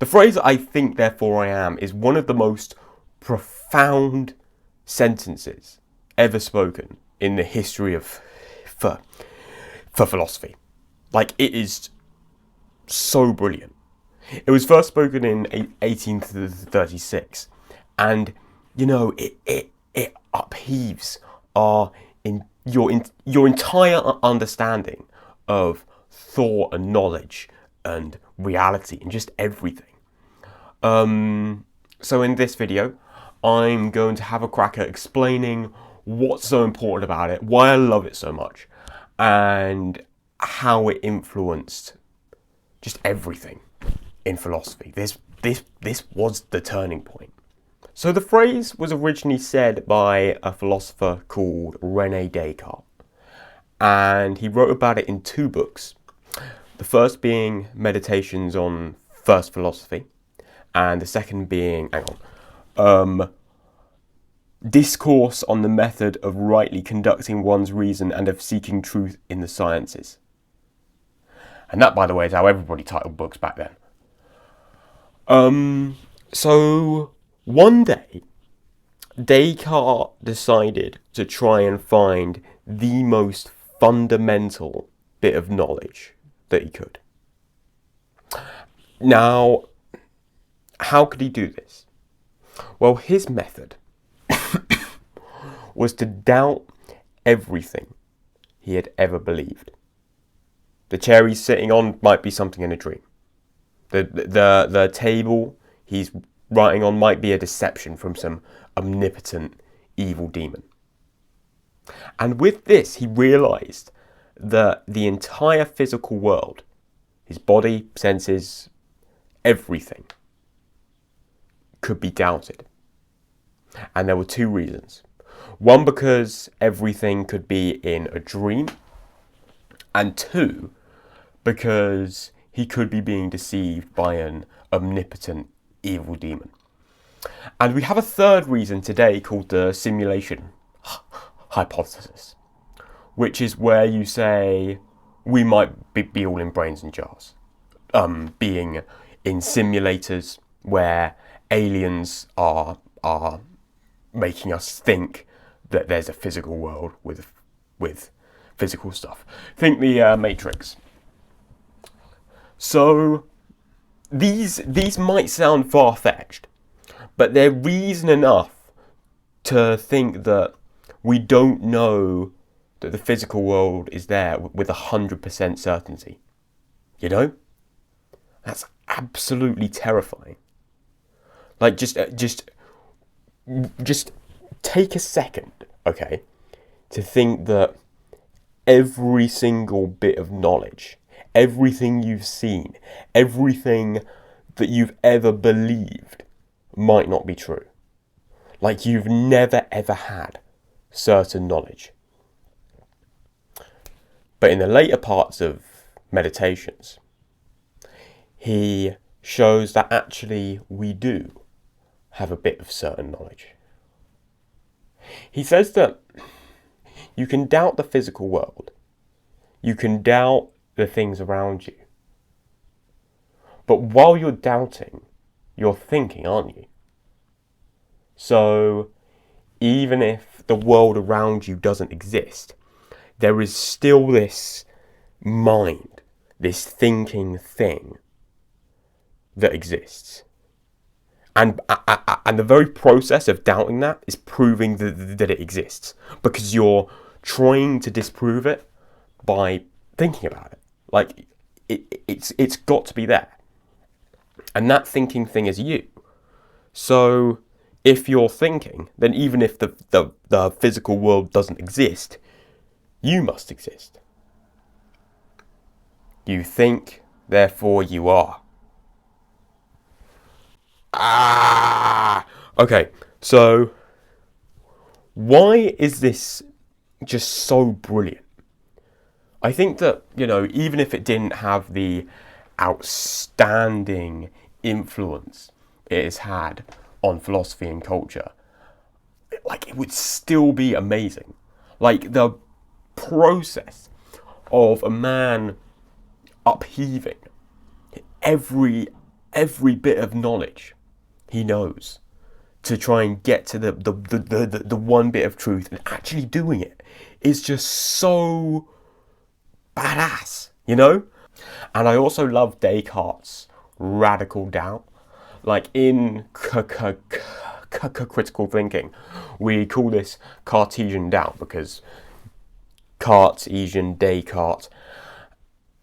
The phrase "I think, therefore I am" is one of the most profound sentences ever spoken in the history of for philosophy. Like, it is so brilliant. It was first spoken in 1836, and it upheaves your entire understanding of thought and knowledge and reality and just everything. So in this video, I'm going to have a crack at explaining what's so important about it, why I love it so much, and how it influenced just everything in philosophy. This was the turning point. So the phrase was originally said by a philosopher called René Descartes, and he wrote about it in 2 books. The first being Meditations on First Philosophy, and the second being, Discourse on the Method of Rightly Conducting One's Reason and of Seeking Truth in the Sciences. And that, by the way, is how everybody titled books back then. So one day, Descartes decided to try and find the most fundamental bit of knowledge that he could. Now, how could he do this? Well, his method was to doubt everything he had ever believed. The chair he's sitting on might be something in a dream. The table he's writing on might be a deception from some omnipotent evil demon. And with this, he realised that the entire physical world, his body, senses, everything, could be doubted. And there were 2 reasons. One, because everything could be in a dream, and 2, because he could be being deceived by an omnipotent evil demon. And we have a 3rd reason today called the simulation hypothesis, which is where you say we might be all in brains and jars, being in simulators where aliens are making us think that there's a physical world with physical stuff. Think the Matrix. So these might sound far-fetched, but they're reason enough to think that we don't know that the physical world is there with 100% certainty. You know? That's absolutely terrifying. Like, just take a second, okay, to think that every single bit of knowledge, everything you've seen, everything that you've ever believed might not be true. Like, you've never ever had certain knowledge. But in the later parts of Meditations, he shows that actually we do have a bit of certain knowledge. He says that you can doubt the physical world, you can doubt the things around you, but while you're doubting, you're thinking, aren't you? So even if the world around you doesn't exist, there is still this mind, this thinking thing that exists. And the very process of doubting that is proving that it exists, because you're trying to disprove it by thinking about it. Like, it's got to be there. And that thinking thing is you. So if you're thinking, then even if the physical world doesn't exist, you must exist. You think, therefore you are. Okay, so why is this just so brilliant? I think that, even if it didn't have the outstanding influence it has had on philosophy and culture, like, it would still be amazing. Like, the process of a man upheaving every every bit of knowledge he knows to try and get to the one bit of truth, and actually doing it is just so badass, you know? And I also love Descartes' radical doubt. Like in critical thinking, we call this Cartesian doubt because Cartesian, Descartes,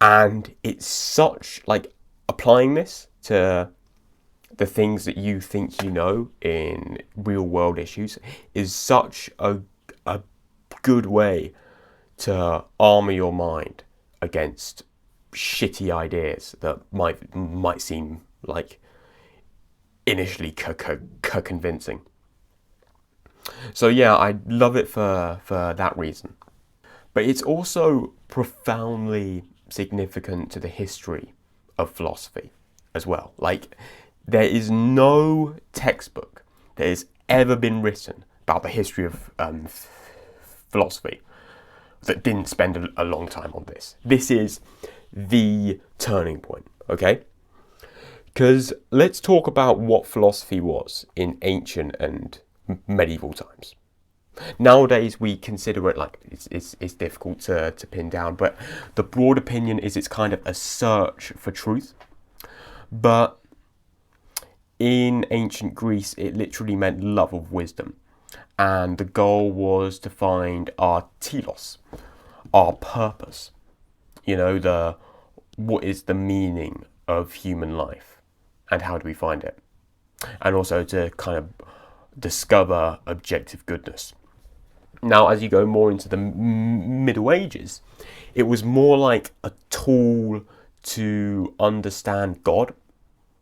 and it's such, like, applying this to the things that you think you know in real world issues is such a good way to armor your mind against shitty ideas that might seem like initially convincing. So yeah, I love it for that reason. But it's also profoundly significant to the history of philosophy as well. Like, there is no textbook that has ever been written about the history of philosophy that didn't spend a long time on this. This is the turning point, okay? Because let's talk about what philosophy was in ancient and medieval times. Nowadays we consider it like it's difficult to pin down, but the broad opinion is it's kind of a search for truth. But in ancient Greece, it literally meant love of wisdom. And the goal was to find our telos, our purpose. You know, what is the meaning of human life and how do we find it? And also to kind of discover objective goodness. Now, as you go more into the Middle Ages, it was more like a tool to understand God,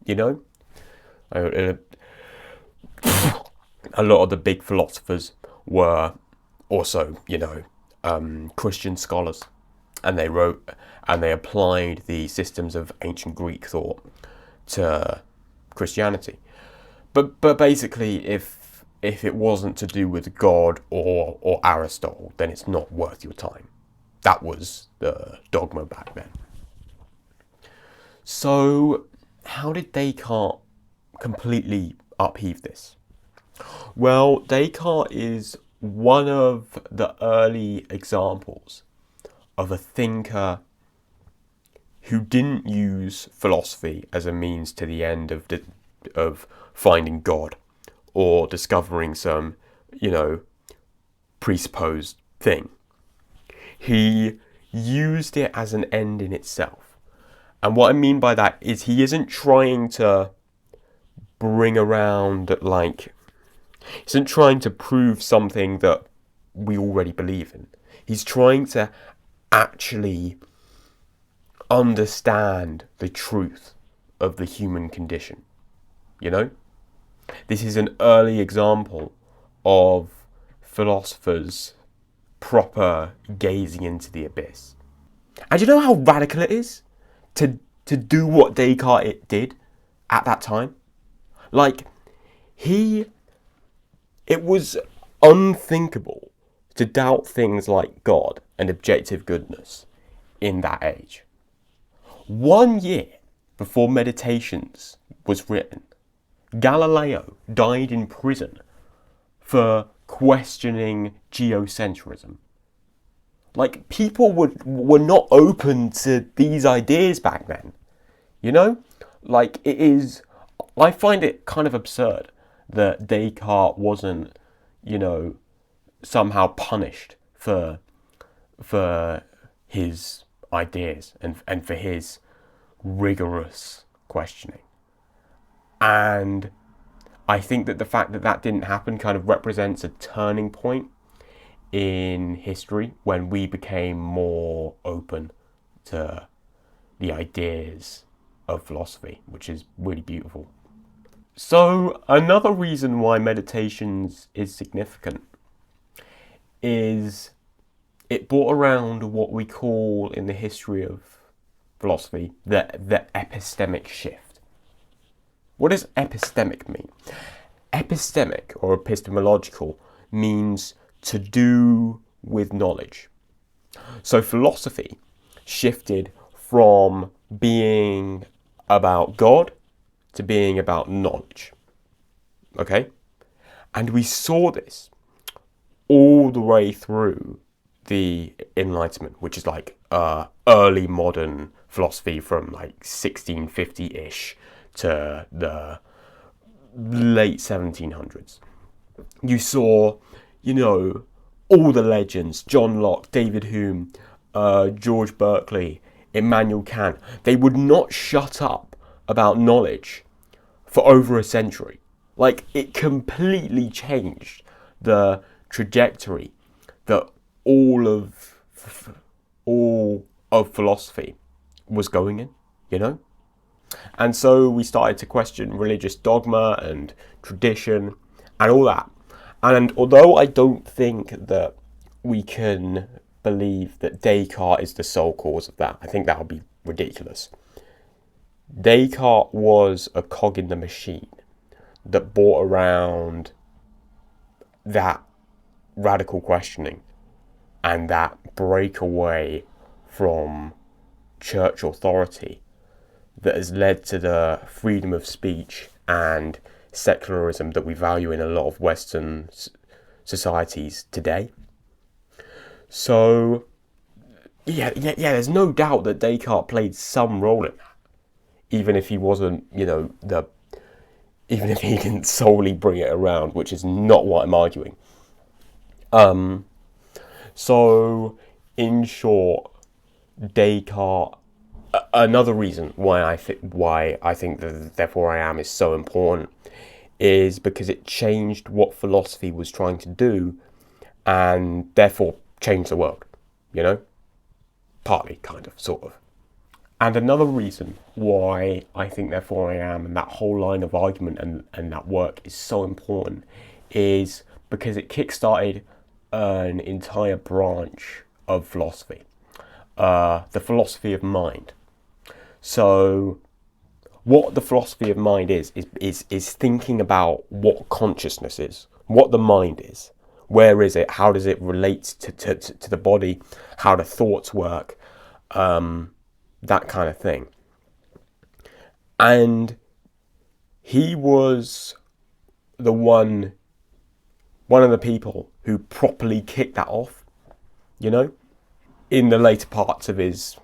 you know? A lot of the big philosophers were also, you know, Christian scholars. And they wrote and they applied the systems of ancient Greek thought to Christianity. But basically, if it wasn't to do with God or Aristotle, then it's not worth your time. That was the dogma back then. So, how did Descartes completely upheave this? Well, Descartes is one of the early examples of a thinker who didn't use philosophy as a means to the end of finding God or discovering some, you know, presupposed thing. He used it as an end in itself. And what I mean by that is he isn't trying to bring around, like, he isn't trying to prove something that we already believe in. He's trying to actually understand the truth of the human condition, you know? This is an early example of philosophers proper gazing into the abyss. And you know how radical it is to do what Descartes did at that time? Like, it was unthinkable to doubt things like God and objective goodness in that age. 1 year before Meditations was written, Galileo died in prison for questioning geocentrism. Like, people were not open to these ideas back then, you know? Like, I find it kind of absurd that Descartes wasn't, you know, somehow punished for his ideas and for his rigorous questioning. And I think that the fact that that didn't happen kind of represents a turning point in history when we became more open to the ideas of philosophy, which is really beautiful. So another reason why Meditations is significant is it brought around what we call in the history of philosophy the epistemic shift. What does epistemic mean? Epistemic or epistemological means to do with knowledge. So philosophy shifted from being about God to being about knowledge. Okay? And we saw this all the way through the Enlightenment, which is like early modern philosophy from like 1650-ish to the late 1700s. You saw, all the legends, John Locke, David Hume, George Berkeley, Immanuel Kant. They would not shut up about knowledge for over a century. Like, it completely changed the trajectory that all of philosophy was going in, And so we started to question religious dogma and tradition and all that. And although I don't think that we can believe that Descartes is the sole cause of that, I think that would be ridiculous. Descartes was a cog in the machine that brought around that radical questioning and that breakaway from church authority that has led to the freedom of speech and secularism that we value in a lot of Western societies today. So, yeah, there's no doubt that Descartes played some role in that, even if he wasn't, even if he didn't solely bring it around, which is not what I'm arguing. So, in short, Descartes. Another reason why I think that Therefore I Am is so important is because it changed what philosophy was trying to do, and therefore changed the world. Partly, kind of, sort of. And another reason why I think Therefore I Am and that whole line of argument and that work is so important is because it kickstarted an entire branch of philosophy, the philosophy of mind. So what the philosophy of mind is thinking about what consciousness is, what the mind is, where is it, how does it relate to the body, how do thoughts work, that kind of thing. And he was one of the people who properly kicked that off, in the later parts of his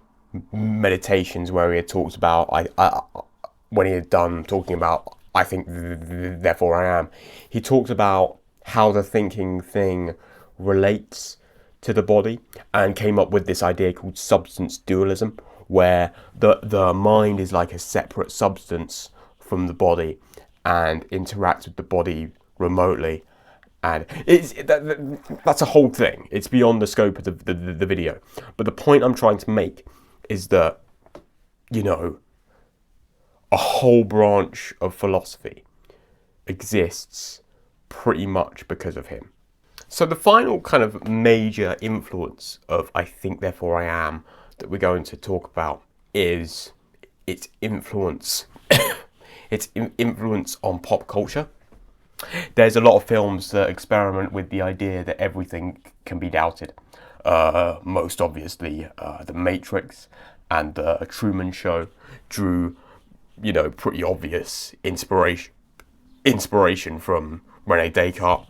meditations, where he had talked about, when he had done talking about, I think, Therefore I Am, he talked about how the thinking thing relates to the body and came up with this idea called substance dualism, where the mind is like a separate substance from the body and interacts with the body remotely. And that's a whole thing. It's beyond the scope of the video. But the point I'm trying to make is that, a whole branch of philosophy exists pretty much because of him. So the final kind of major influence of I Think Therefore I Am that we're going to talk about is its influence on pop culture. There's a lot of films that experiment with the idea that everything can be doubted. Most obviously, The Matrix and The Truman Show drew, pretty obvious inspiration from René Descartes.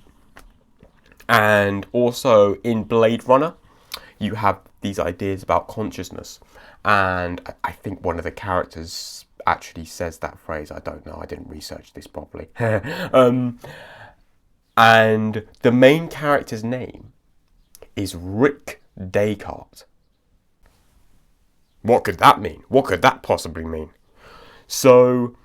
And also in Blade Runner, you have these ideas about consciousness. And I think one of the characters actually says that phrase. I don't know. I didn't research this properly. And the main character's name is Rick Descartes. What could that mean? What could that possibly mean? So,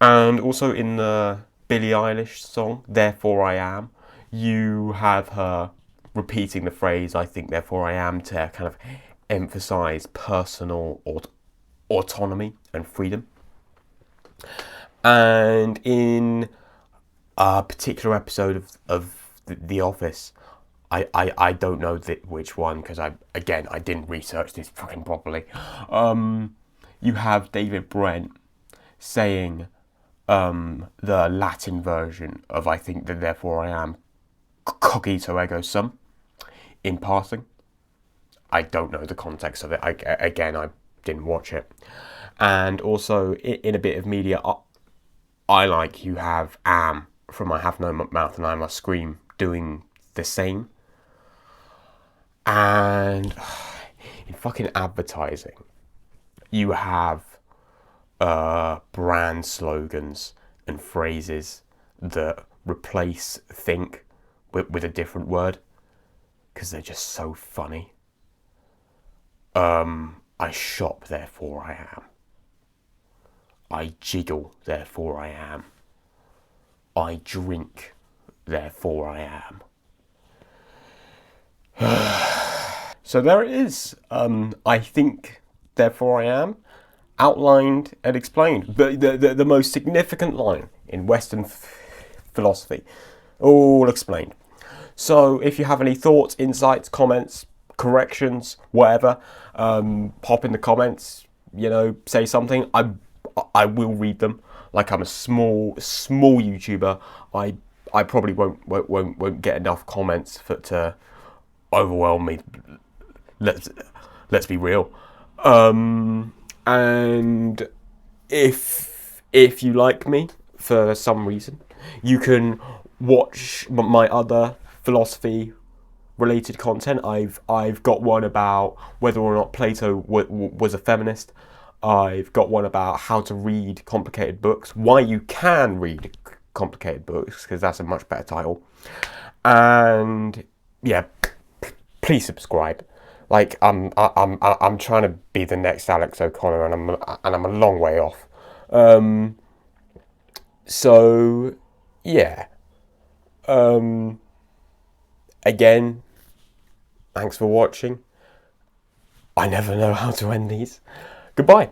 and also in the Billie Eilish song, Therefore I Am, you have her repeating the phrase, I think therefore I am, to kind of emphasize personal autonomy and freedom. And in a particular episode of The Office, I don't know which one, because I didn't research this fucking properly. You have David Brent saying the Latin version of I think that therefore I am, cogito ergo sum, in passing. I don't know the context of it. I didn't watch it. And also in a bit of media I like you have am from I have no mouth and I must scream doing the same. And in fucking advertising, you have brand slogans and phrases that replace think with a different word because they're just so funny. I shop, therefore I am. I jiggle, therefore I am. I drink, therefore I am. So there it is. I think, therefore I am, outlined and explained. But the most significant line in Western philosophy, all explained. So if you have any thoughts, insights, comments, corrections, whatever, pop in the comments. Say something. I will read them. Like I'm a small YouTuber. I probably won't get enough comments to overwhelm me. Let's be real. And if you like me for some reason, you can watch my other philosophy related content. I've got one about whether or not Plato was a feminist. I've got one about how to read complicated books, why you can read complicated books, because that's a much better title. And yeah, please subscribe. Like I'm trying to be the next Alex O'Connor, and I'm a long way off. So yeah. Again, thanks for watching. I never know how to end these. Goodbye.